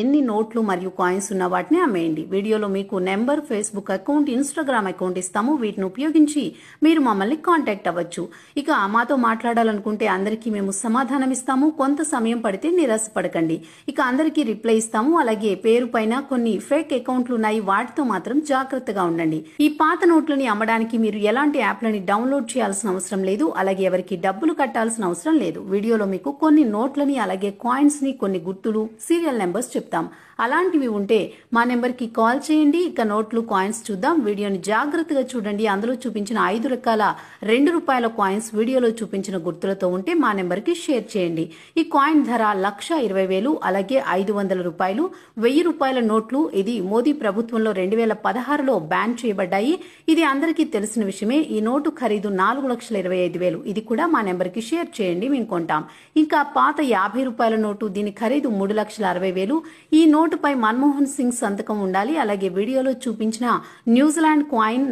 ఎన్ని నోట్లు మరియు కాయిన్స్ ఉన్న వాటిని అమ్మేయండి. వీడియోలో మీకు number, Facebook account, Instagram account ఇస్తాము. వీటిని ఉపయోగించి మీరు మమ్మల్ని కాంటాక్ట్ అవ్వచ్చు. ఇక మాతో మాట్లాడాలనుకుంటే అందరికీ మేము సమాధానం ఇస్తాము. కొంత సమయం పడితే నిరాశపడకండి. ఇక అందరికీ రిప్లై ఇస్తాము. అలాగే పేరు పైన కొన్ని ఫేక్ అకౌంట్లు ఉన్నాయి, వాటితో మాత్రం జాగ్రత్తగా ఉండండి. ఈ పాత నోట్లని అమ్మడానికి మీరు ఎలాంటి యాప్లని డౌన్లోడ్ చేయాల్సిన అవసరం లేదు. అలాగే ఎవరికి డబ్బులు కట్టాల్సిన అవసరం లేదు. వీడియోలో మీకు కొన్ని నోట్లని, అలాగే కాయిన్స్ ని, కొన్ని గుర్తులు, సీరియల్ నెంబర్స్ చెప్తాం. అలాంటివి ఉంటే మా నెంబర్కి కాల్ చేయండి. ఇక నోట్లు, కాయిన్స్ చూద్దాం. వీడియోని జాగ్రత్తగా చూడండి. అందులో చూపించిన 5 రకాల ₹2 కాయిన్స్ వీడియోలో చూపించిన గుర్తులతో ఉంటే మా నెంబర్కి షేర్ చేయండి. ఈ కాయిన్ ధర ₹1,20,000, అలాగే ₹500, ₹1,000 నోట్లు. ఇది మోదీ ప్రభుత్వంలో 2016లో బ్యాన్ చేయబడ్డాయి. ఇది అందరికీ తెలిసిన విషయమే. ఈ నోటు ఖరీదు ₹4,25,000. ఇది కూడా మా నెంబర్కి షేర్ చేయండి, మేము కొంటాం. ఇంకా పాత ₹50 నోటు, దీని ఖరీదు ₹3,60,000. ఈ నోటుపై మన్మోహన్ సింగ్ సంతకం ఉండాలి. అలాగే వీడియోలో చూపించిన న్యూజిలాండ్ కాయిన్